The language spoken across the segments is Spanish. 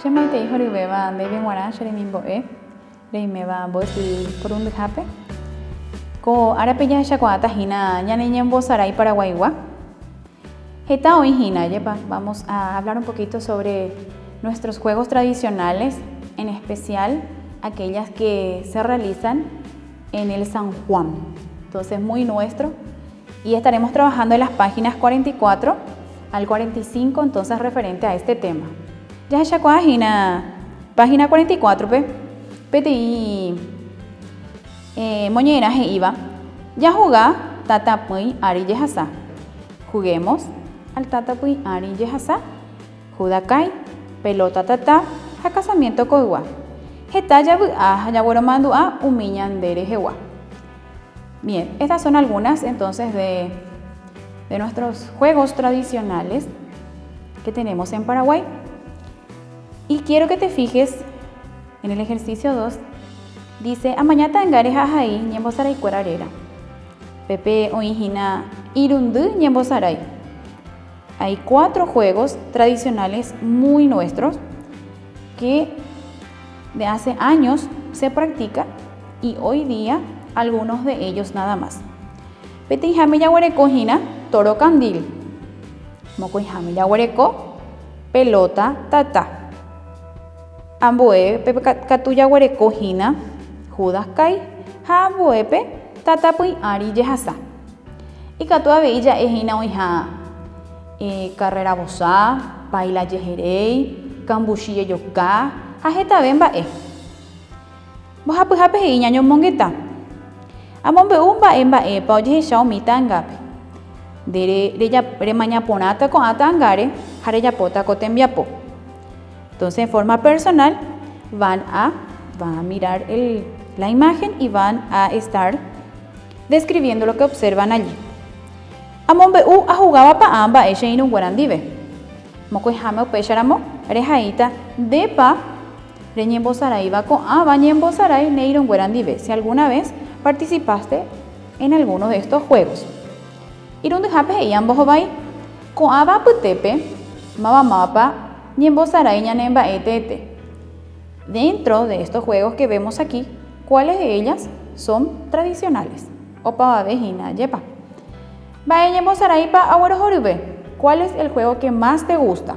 Shemaite hijo de beba de benguara sheremimboe reimeba bosi por un dejape ko arapeya shakwata hina ñaneñembo saray paraguaywa. Heta hoy hina yepa vamos a hablar un poquito sobre nuestros juegos tradicionales, en especial aquellas que se realizan en el San Juan. Entonces muy nuestro, y estaremos trabajando en las páginas 44 al 45, entonces referente a este tema. Ya hina página 44 PTI moñera iba ya jugar tatapui ari yehasa. Juguemos al tatapui ari yehasa. Judakai pelota tata casamiento coigua. Hetaya yaguaromandua umiñandere jewa. Bien, estas son algunas entonces de nuestros juegos tradicionales que tenemos en Paraguay. Y quiero que te fijes en el ejercicio 2. Dice, amañata engareja ahí, ñembosaray cuerarera. Pepe oijina irundu ñembosaray. Hay 4 juegos tradicionales muy nuestros que de hace años se practica y hoy día algunos de ellos nada más. Pete jame yaguareco hina toro candil. Moco jame yaguareco pelota tata. Amboe pepe katuya guareco hina judas kai hamboepe tatapui ari yehasa. Y katua veilla hina oija carrera bosa baila yejerei cambuchille yoka hajeta bemba bojape hiñaño mongueta amombe umba emba pa oye xiaomi tangape de maña ponata con atangare jare yapota cotembiapo. Entonces, en forma personal, van a mirar la imagen y van a estar describiendo lo que observan allí. Amombe a jugaba pa amba ese inu guarandive. Moko jame o pecharamo, rejaita de pa reñembo saray va con aba ñembo saray neiro guarandive. Si alguna vez participaste en alguno de estos juegos. Irunde jape y ambos vai con aba putepe, mapa ñembosaray ñanemba etete. Dentro de estos juegos que vemos aquí, ¿cuáles de ellas son tradicionales? Opa vejina yepa. Va ñembosaray pa agüero jorube. ¿Cuál es el juego que más te gusta?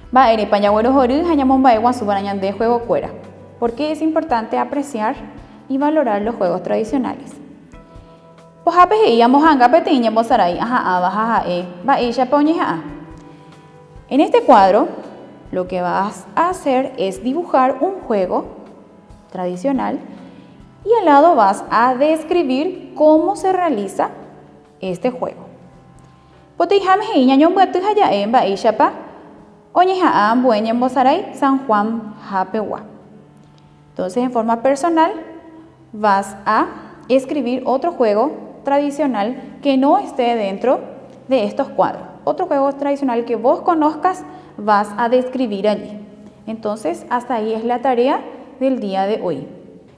Va ere pa agüero joru hañamomba egua subarañan de juego cuera. Porque es importante apreciar y valorar los juegos tradicionales. Pojape y amojanga pete ñembosaray ajá abaja va ella poñeja. En este cuadro, lo que vas a hacer es dibujar un juego tradicional y al lado vas a describir cómo se realiza este juego. San Juan Japewa. Entonces, en forma personal, vas a escribir otro juego tradicional que no esté dentro de estos cuadros. Otro juego tradicional que vos conozcas vas a describir allí. Entonces, hasta ahí es la tarea del día de hoy.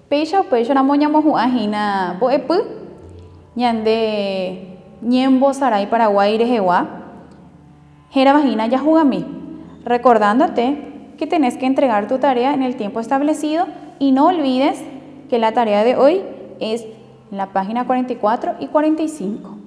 Peisha peisha na moñamo juajina boepu ñande ñembo saray Paraguay rejewa jera vagina ya jugami. Recordándote que tenés que entregar tu tarea en el tiempo establecido y no olvides que la tarea de hoy es en la página 44 y 45.